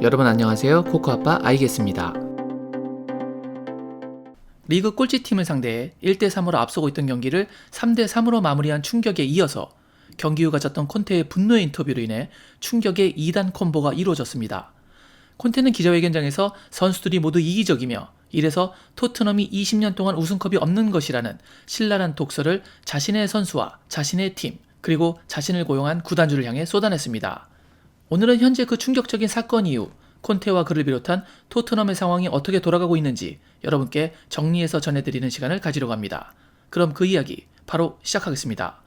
여러분 안녕하세요. 코코아빠 아이겠습니다. 리그 꼴찌팀을 상대해 1대3으로 앞서고 있던 경기를 3대3으로 마무리한 충격에 이어서 경기 후 가졌던 콘테의 분노의 인터뷰로 인해 충격의 2단 콤보가 이루어졌습니다. 콘테는 기자회견장에서 선수들이 모두 이기적이며 이래서 토트넘이 20년 동안 우승컵이 없는 것이라는 신랄한 독설을 자신의 선수와 자신의 팀 그리고 자신을 고용한 구단주를 향해 쏟아냈습니다. 오늘은 현재 그 충격적인 사건 이후 콘테와 그를 비롯한 토트넘의 상황이 어떻게 돌아가고 있는지 여러분께 정리해서 전해드리는 시간을 가지려고 합니다. 그럼 그 이야기 바로 시작하겠습니다.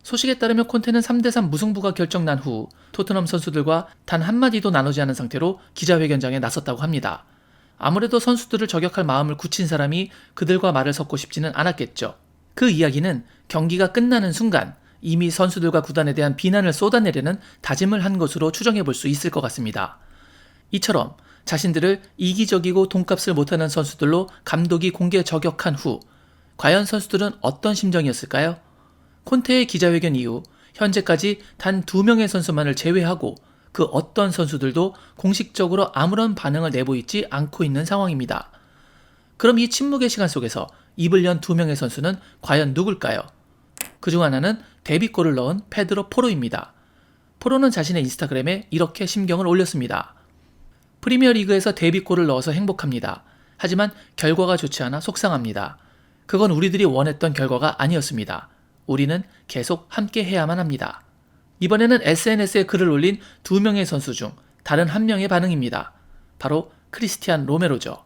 소식에 따르면 콘테는 3대3 무승부가 결정난 후 토트넘 선수들과 단 한마디도 나누지 않은 상태로 기자회견장에 나섰다고 합니다. 아무래도 선수들을 저격할 마음을 굳힌 사람이 그들과 말을 섞고 싶지는 않았겠죠. 그 이야기는 경기가 끝나는 순간 이미 선수들과 구단에 대한 비난을 쏟아내려는 다짐을 한 것으로 추정해 볼 수 있을 것 같습니다. 이처럼 자신들을 이기적이고 돈값을 못하는 선수들로 감독이 공개 저격한 후 과연 선수들은 어떤 심정이었을까요? 콘테의 기자회견 이후 현재까지 단 2명의 선수만을 제외하고 그 어떤 선수들도 공식적으로 아무런 반응을 내보이지 않고 있는 상황입니다. 그럼 이 침묵의 시간 속에서 입을 연 2명의 선수는 과연 누굴까요? 그중 하나는 데뷔골을 넣은 페드로 포로입니다. 포로는 자신의 인스타그램에 이렇게 심경을 올렸습니다. 프리미어리그에서 데뷔골을 넣어서 행복합니다. 하지만 결과가 좋지 않아 속상합니다. 그건 우리들이 원했던 결과가 아니었습니다. 우리는 계속 함께 해야만 합니다. 이번에는 SNS에 글을 올린 2명의 선수 중 다른 1명의 반응입니다. 바로 크리스티안 로메로죠.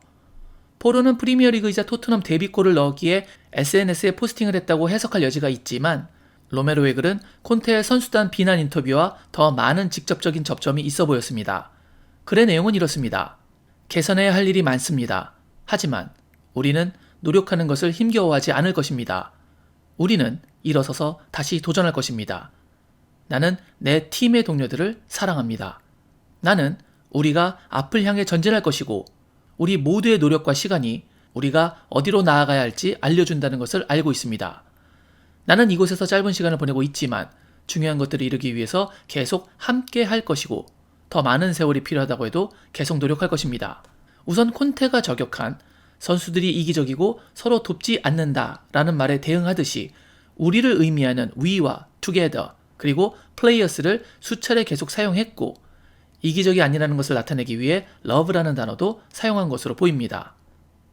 포로는 프리미어리그이자 토트넘 데뷔골을 넣었기에 SNS에 포스팅을 했다고 해석할 여지가 있지만 로메로의 글은 콘테의 선수단 비난 인터뷰와 더 많은 직접적인 접점이 있어 보였습니다. 글의 내용은 이렇습니다. 개선해야 할 일이 많습니다. 하지만 우리는 노력하는 것을 힘겨워하지 않을 것입니다. 우리는 일어서서 다시 도전할 것입니다. 나는 내 팀의 동료들을 사랑합니다. 나는 우리가 앞을 향해 전진할 것이고 우리 모두의 노력과 시간이 우리가 어디로 나아가야 할지 알려준다는 것을 알고 있습니다. 나는 이곳에서 짧은 시간을 보내고 있지만 중요한 것들을 이루기 위해서 계속 함께 할 것이고 더 많은 세월이 필요하다고 해도 계속 노력할 것입니다. 우선 콘테가 저격한 선수들이 이기적이고 서로 돕지 않는다라는 말에 대응하듯이 우리를 의미하는 we와 together 그리고 players를 수차례 계속 사용했고 이기적이 아니라는 것을 나타내기 위해 love라는 단어도 사용한 것으로 보입니다.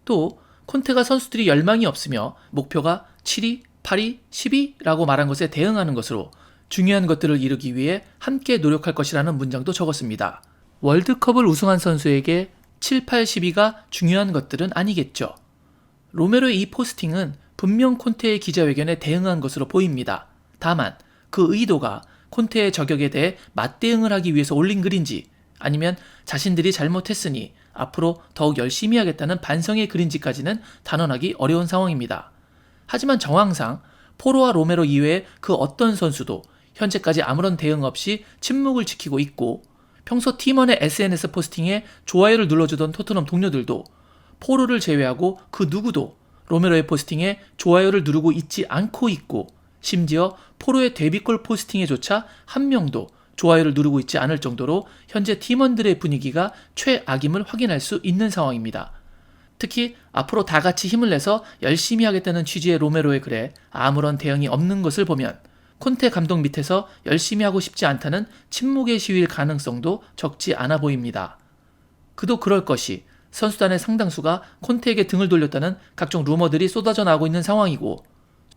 또 콘테가 선수들이 열망이 없으며 목표가 7위, 8위, 10위라고 말한 것에 대응하는 것으로 중요한 것들을 이루기 위해 함께 노력할 것이라는 문장도 적었습니다. 월드컵을 우승한 선수에게 7, 8, 10위가 중요한 것들은 아니겠죠. 로메로의 이 포스팅은 분명 콘테의 기자회견에 대응한 것으로 보입니다. 다만 그 의도가 콘테의 저격에 대해 맞대응을 하기 위해서 올린 글인지 아니면 자신들이 잘못했으니 앞으로 더욱 열심히 하겠다는 반성의 글인지까지는 단언하기 어려운 상황입니다. 하지만 정황상 포로와 로메로 이외에 그 어떤 선수도 현재까지 아무런 대응 없이 침묵을 지키고 있고 평소 팀원의 SNS 포스팅에 좋아요를 눌러주던 토트넘 동료들도 포로를 제외하고 그 누구도 로메로의 포스팅에 좋아요를 누르고 있지 않고 있고 심지어 포로의 데뷔골 포스팅에조차 한 명도 좋아요를 누르고 있지 않을 정도로 현재 팀원들의 분위기가 최악임을 확인할 수 있는 상황입니다. 특히 앞으로 다 같이 힘을 내서 열심히 하겠다는 취지의 로메로의 글에 아무런 대응이 없는 것을 보면 콘테 감독 밑에서 열심히 하고 싶지 않다는 침묵의 시위일 가능성도 적지 않아 보입니다. 그도 그럴 것이 선수단의 상당수가 콘테에게 등을 돌렸다는 각종 루머들이 쏟아져 나오고 있는 상황이고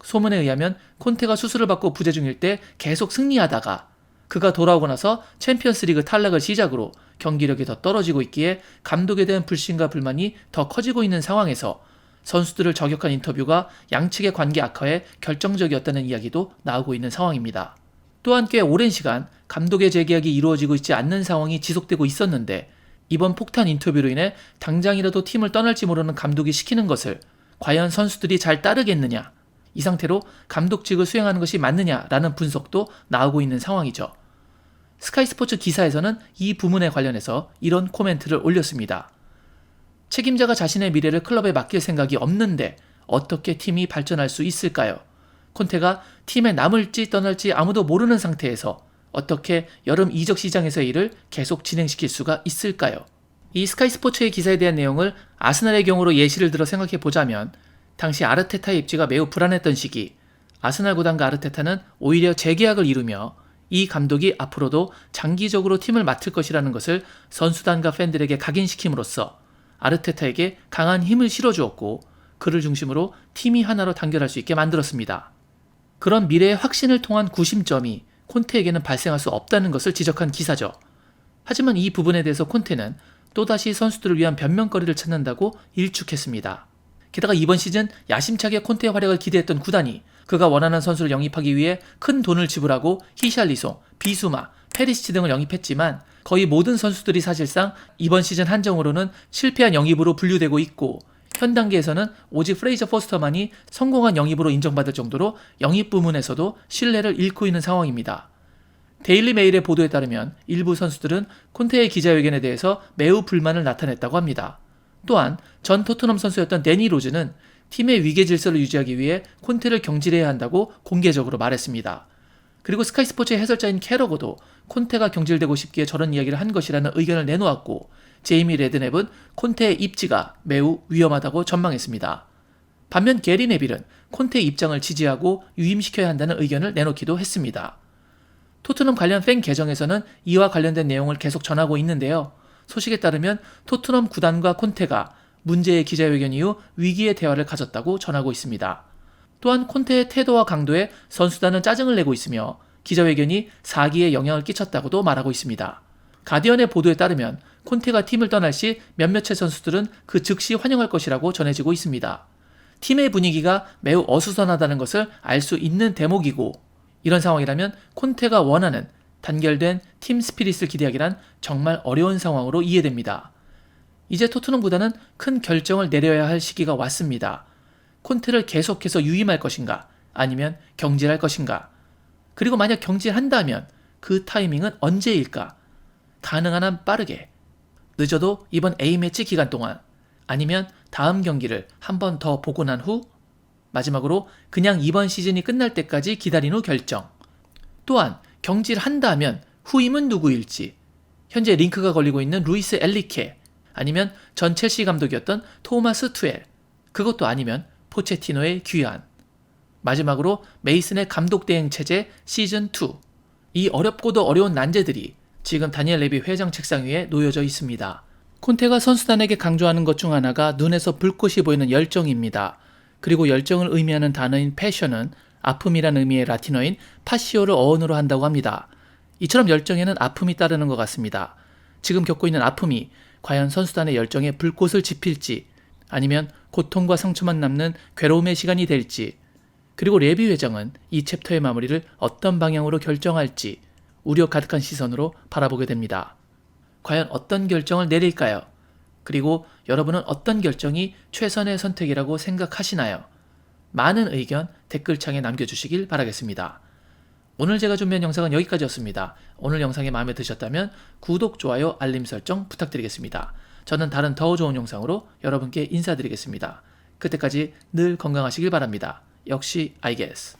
소문에 의하면 콘테가 수술을 받고 부재 중일 때 계속 승리하다가 그가 돌아오고 나서 챔피언스리그 탈락을 시작으로 경기력이 더 떨어지고 있기에 감독에 대한 불신과 불만이 더 커지고 있는 상황에서 선수들을 저격한 인터뷰가 양측의 관계 악화에 결정적이었다는 이야기도 나오고 있는 상황입니다. 또한 꽤 오랜 시간 감독의 재계약이 이루어지고 있지 않는 상황이 지속되고 있었는데 이번 폭탄 인터뷰로 인해 당장이라도 팀을 떠날지 모르는 감독이 시키는 것을 과연 선수들이 잘 따르겠느냐, 이 상태로 감독직을 수행하는 것이 맞느냐라는 분석도 나오고 있는 상황이죠. 스카이스포츠 기사에서는 이 부문에 관련해서 이런 코멘트를 올렸습니다. 책임자가 자신의 미래를 클럽에 맡길 생각이 없는데 어떻게 팀이 발전할 수 있을까요? 콘테가 팀에 남을지 떠날지 아무도 모르는 상태에서 어떻게 여름 이적 시장에서의 일을 계속 진행시킬 수가 있을까요? 이 스카이 스포츠의 기사에 대한 내용을 아스날의 경우로 예시를 들어 생각해 보자면 당시 아르테타의 입지가 매우 불안했던 시기, 아스날 구단과 아르테타는 오히려 재계약을 이루며 이 감독이 앞으로도 장기적으로 팀을 맡을 것이라는 것을 선수단과 팬들에게 각인시킴으로써 아르테타에게 강한 힘을 실어주었고 그를 중심으로 팀이 하나로 단결할 수 있게 만들었습니다. 그런 미래의 확신을 통한 구심점이 콘테에게는 발생할 수 없다는 것을 지적한 기사죠. 하지만 이 부분에 대해서 콘테는 또다시 선수들을 위한 변명거리를 찾는다고 일축했습니다. 게다가 이번 시즌 야심차게 콘테의 활약을 기대했던 구단이 그가 원하는 선수를 영입하기 위해 큰 돈을 지불하고 히샬리송, 비수마, 페리시치 등을 영입했지만 거의 모든 선수들이 사실상 이번 시즌 한정으로는 실패한 영입으로 분류되고 있고 현 단계에서는 오직 프레이저 포스터만이 성공한 영입으로 인정받을 정도로 영입 부문에서도 신뢰를 잃고 있는 상황입니다. 데일리 메일의 보도에 따르면 일부 선수들은 콘테의 기자회견에 대해서 매우 불만을 나타냈다고 합니다. 또한 전 토트넘 선수였던 데니 로즈는 팀의 위계 질서를 유지하기 위해 콘테를 경질해야 한다고 공개적으로 말했습니다. 그리고 스카이 스포츠의 해설자인 캐러거도 콘테가 경질되고 싶기에 저런 이야기를 한 것이라는 의견을 내놓았고 제이미 레드넵은 콘테의 입지가 매우 위험하다고 전망했습니다. 반면 게리 네빌은 콘테의 입장을 지지하고 유임시켜야 한다는 의견을 내놓기도 했습니다. 토트넘 관련 팬 계정에서는 이와 관련된 내용을 계속 전하고 있는데요. 소식에 따르면 토트넘 구단과 콘테가 문제의 기자회견 이후 위기의 대화를 가졌다고 전하고 있습니다. 또한 콘테의 태도와 강도에 선수단은 짜증을 내고 있으며 기자회견이 사기에 영향을 끼쳤다고도 말하고 있습니다. 가디언의 보도에 따르면 콘테가 팀을 떠날 시 몇몇의 선수들은 그 즉시 환영할 것이라고 전해지고 있습니다. 팀의 분위기가 매우 어수선하다는 것을 알 수 있는 대목이고 이런 상황이라면 콘테가 원하는 단결된 팀 스피릿을 기대하기란 정말 어려운 상황으로 이해됩니다. 이제 토트넘 구단은 큰 결정을 내려야 할 시기가 왔습니다. 콘테를 계속해서 유임할 것인가 아니면 경질할 것인가 그리고 만약 경질한다면 그 타이밍은 언제일까? 가능한 한 빠르게 늦어도 이번 A매치 기간 동안 아니면 다음 경기를 한 번 더 보고 난 후 마지막으로 그냥 이번 시즌이 끝날 때까지 기다린 후 결정. 또한 경질한다면 후임은 누구일지 현재 링크가 걸리고 있는 루이스 엘리케 아니면 전 첼시 감독이었던 토마스 투엘 그것도 아니면 포체티노의 귀환 마지막으로 메이슨의 감독 대행 체제 시즌2 이 어렵고도 어려운 난제들이 지금 다니엘 레비 회장 책상 위에 놓여져 있습니다. 콘테가 선수단에게 강조하는 것 중 하나가 눈에서 불꽃이 보이는 열정입니다. 그리고 열정을 의미하는 단어인 패션은 아픔이란 의미의 라틴어인 파시오를 어원으로 한다고 합니다. 이처럼 열정에는 아픔이 따르는 것 같습니다. 지금 겪고 있는 아픔이 과연 선수단의 열정에 불꽃을 지필지 아니면 고통과 상처만 남는 괴로움의 시간이 될지 그리고 레비 회장은 이 챕터의 마무리를 어떤 방향으로 결정할지 우려 가득한 시선으로 바라보게 됩니다. 과연 어떤 결정을 내릴까요? 그리고 여러분은 어떤 결정이 최선의 선택이라고 생각하시나요? 많은 의견 댓글창에 남겨주시길 바라겠습니다. 오늘 제가 준비한 영상은 여기까지였습니다. 오늘 영상이 마음에 드셨다면 구독, 좋아요, 알림 설정 부탁드리겠습니다. 저는 다른 더 좋은 영상으로 여러분께 인사드리겠습니다. 그때까지 늘 건강하시길 바랍니다. 역시 I guess.